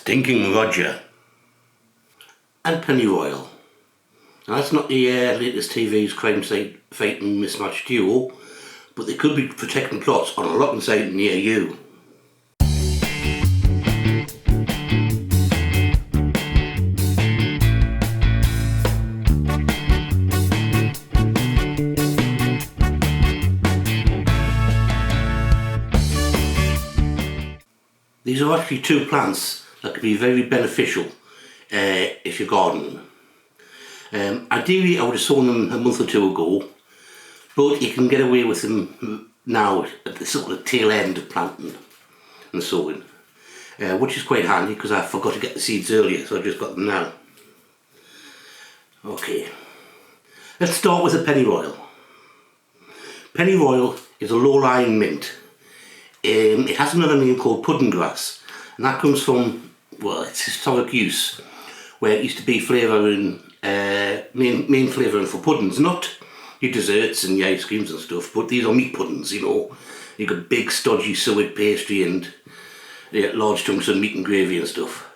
Stinking Roger and Pennyroyal. Now that's not the latest TV's crime fighting mismatched duo, but they could be protecting plots on Allotment site near you. These are actually two plants that could be very beneficial if you're gardening. Ideally I would have sown them a month or two ago, but you can get away with them now at the sort of tail end of planting and sowing, which is quite handy because I forgot to get the seeds earlier, so I just got them now. Okay, let's start with the Pennyroyal. Pennyroyal is a low-lying mint. It has another name called pudding grass, and that comes from, well, its historic use, where it used to be flavouring, main flavouring for puddings, not your desserts and your ice creams and stuff, but these are meat puddings, you know. You got big stodgy suet pastry and large chunks of meat and gravy and stuff.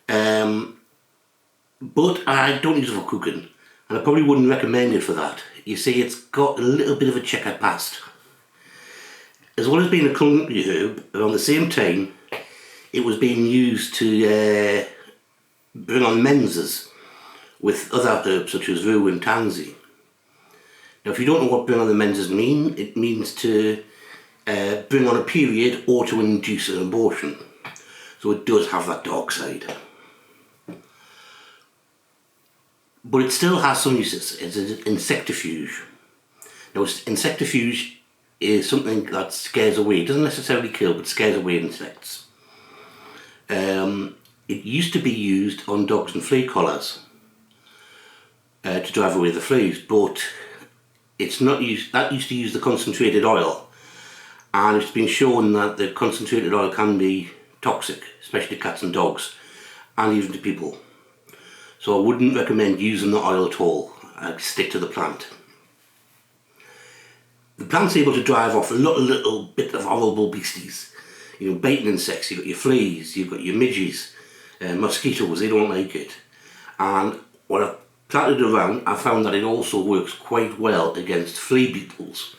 But I don't use it for cooking, and I probably wouldn't recommend it for that. You see, it's got a little bit of a checkered past. As well as being a culinary herb, around the same time it was being used to bring on menses with other herbs such as rue and tansy. Now if you don't know what bring on the menses mean, it means to bring on a period or to induce an abortion. So it does have that dark side. But it still has some uses. It's an insectifuge. Now insectifuge is something that scares away, it doesn't necessarily kill, but scares away insects. It used to be used on dogs and flea collars to drive away the fleas, but it's not used. That used to use the concentrated oil, and it's been shown that the concentrated oil can be toxic, especially to cats and dogs, and even to people. So I wouldn't recommend using the oil at all. I'd stick to the plant. The plant's able to drive off a little bit of horrible beasties. You know, biting insects, you've got your fleas, you've got your midges, mosquitoes, they don't like it. And when I've planted it around, I found that it also works quite well against flea beetles.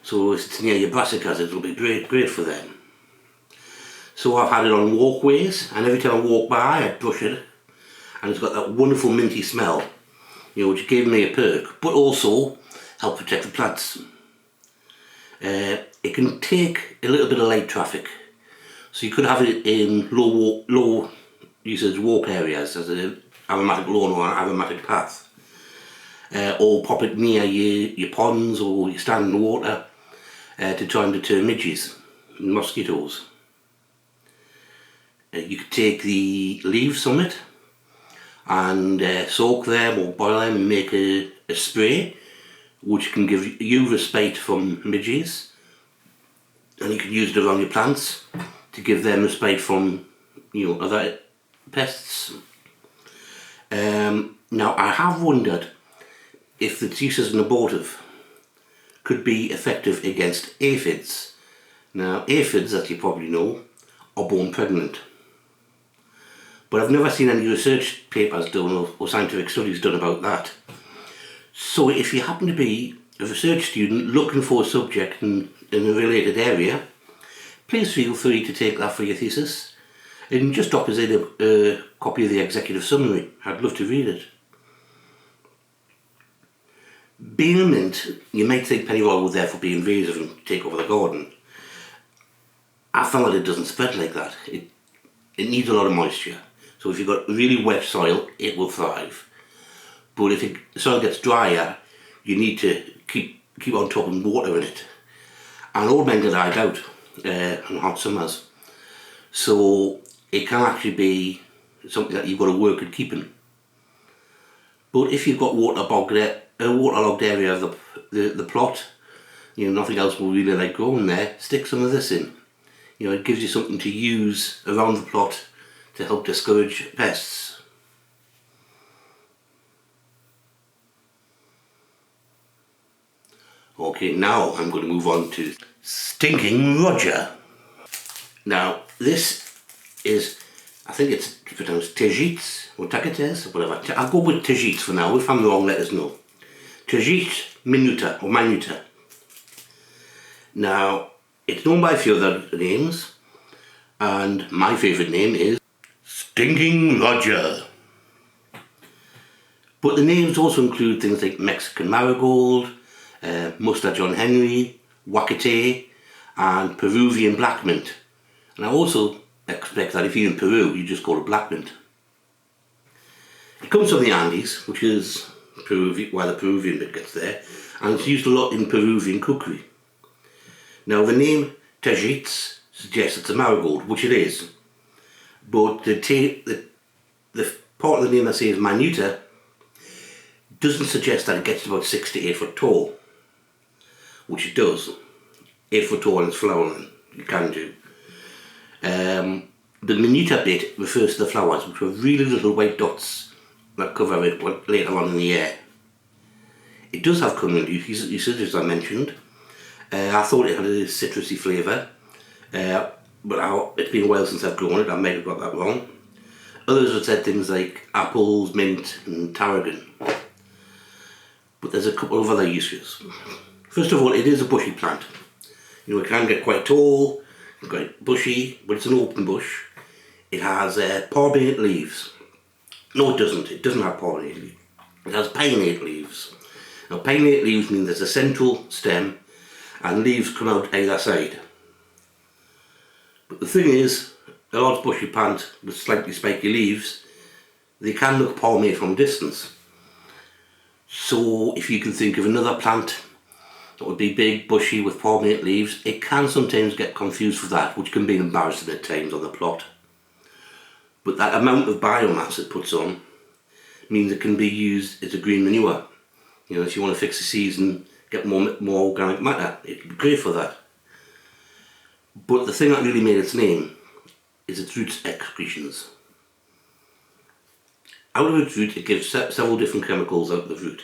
So if it's near your brassicas, it'll be great for them. So I've had it on walkways, and every time I walk by, I brush it, and it's got that wonderful minty smell, you know, which gave me a perk, but also help protect the plants. It can take a little bit of light traffic, so you could have it in low usage walk areas as an aromatic lawn or an aromatic path, or pop it near your ponds or your standing water to try and deter midges and mosquitoes. You could take the leaves from it and soak them or boil them and make a spray which can give you respite from midges, and you can use it around your plants to give them respite from, you know, other pests. Now I have wondered if its use as an abortive could be effective against aphids. Now aphids, as you probably know, are born pregnant, but I've never seen any research papers done or scientific studies done about that. So if you happen to be a research student looking for a subject in a related area, please feel free to take that for your thesis and just drop us in a copy of the executive summary. I'd love to read it. Being a mint, you might think Pennyroyal would therefore be invasive and take over the garden. I found that it doesn't spread like that. It needs a lot of moisture. So if you've got really wet soil, it will thrive. But if the soil gets drier, you need to keep on top and water in it. And old men get dried out in hot summers. So it can actually be something that you've got to work at keeping. But if you've got a waterlogged area of the plot, you know, nothing else will really like growing there, stick some of this in. You know, it gives you something to use around the plot to help discourage pests. Okay, now I'm going to move on to Stinking Roger. Now, this is I think it's pronounced Tejeets or Taketes or whatever. I'll go with Tejeets for now. If I'm wrong, let us know. Tejeet minuta or minuta. Now, it's known by a few other names, and my favourite name is Stinking Roger. But the names also include things like Mexican Marigold, Mustard John Henry, Wakate, and Peruvian Black Mint. And I also expect that if you're in Peru, you just call it black mint. It comes from the Andes, which is why the Peruvian bit gets there, and it's used a lot in Peruvian cookery. Now the name Tejeets suggests it's a marigold, which it is, but the part of the name that says minuta doesn't suggest that it gets about 6 to 8 foot tall, which it does. 8 foot tall and it's flowering, it can do. The minuta bit refers to the flowers, which are really little white dots that cover it later on in the year. It does have culinary usage, as I mentioned. I thought it had a citrusy flavour, but it's been a while since I've grown it. I might have got that wrong. Others have said things like apples, mint and tarragon. But there's a couple of other uses. First of all, it is a bushy plant. You know, it can get quite tall, quite bushy, but it's an open bush. It has palmate leaves. No, it doesn't. It doesn't have palmate leaves. It has pinnate leaves. Now, pinnate leaves mean there's a central stem and leaves come out either side. But the thing is, a large bushy plant with slightly spiky leaves, they can look palmate from a distance. So if you can think of another plant that would be big, bushy with palmate leaves, it can sometimes get confused with that, which can be embarrassing at times on the plot. But that amount of biomass it puts on means it can be used as a green manure. You know, if you want to fix the season, get more organic matter, it'd be great for that. But the thing that really made its name is its root excretions. Out of its root, it gives several different chemicals out of the root,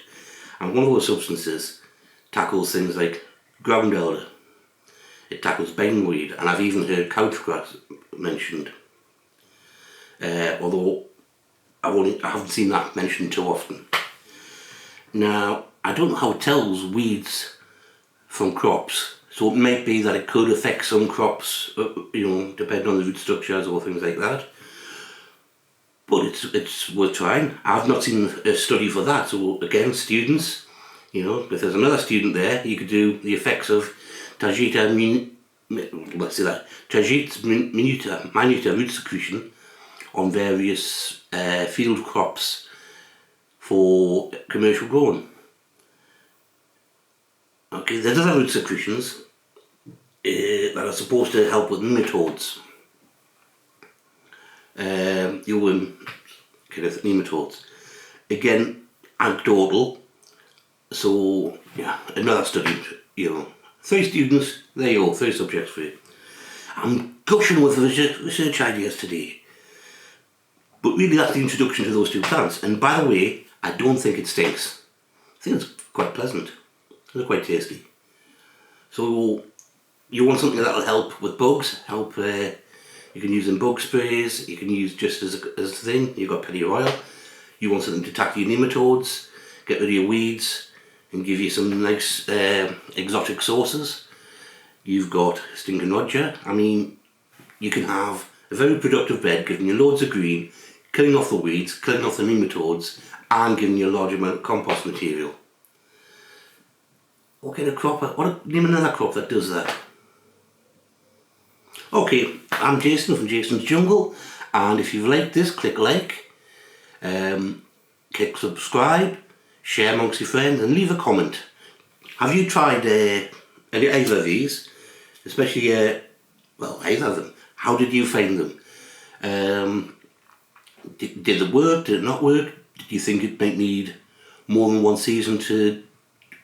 and one of those substances tackles things like ground elder, it tackles bindweed, and I've even heard couchgrass mentioned, although I haven't seen that mentioned too often. Now, I don't know how it tells weeds from crops, so it might be that it could affect some crops, you know, depending on the root structures or things like that. But it's worth trying. I've not seen a study for that, so again, students, you know, if there's another student there, you could do the effects of Tejeets minuta root secretion on various field crops for commercial growing. Okay, there's other root secretions that are supposed to help with nematodes. Kind of nematodes. Again, anecdotal. So yeah, another study. You know, 3 students. There you go. 3 subjects for you. I'm gushing with research ideas today. But really, that's the introduction to those 2 plants. And by the way, I don't think it stinks. I think it's quite pleasant. It's quite tasty. So you want something that'll help with bugs, you can use in bug sprays, you can use just as a thing. You've got Pennyroyal. You want something to tackle your nematodes, get rid of your weeds, and give you some nice exotic sauces. You've got Stinking Roger. I mean, you can have a very productive bed, giving you loads of green, killing off the weeds, killing off the nematodes, and giving you a large amount of compost material. What kind of crop? Name another crop that does that. Okay, I'm Jason from Jason's Jungle, and if you've liked this, click like, click subscribe, share amongst your friends, and leave a comment. Have you tried either of these? Especially, either of them. How did you find them? Did it work? Did it not work? Did you think it might need more than one season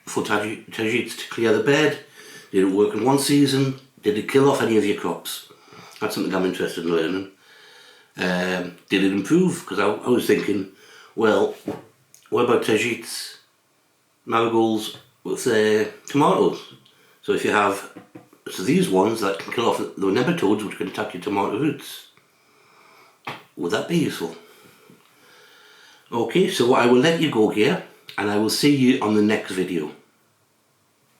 for Tejeets to clear the bed? Did it work in one season? Did it kill off any of your crops? That's something I'm interested in learning. Did it improve? Because I was thinking, well, what about Tejeets marigolds with tomatoes? So if you have these ones that can kill off the nematodes which can attack your tomato roots. Would that be useful? Okay, so I will let you go here, and I will see you on the next video.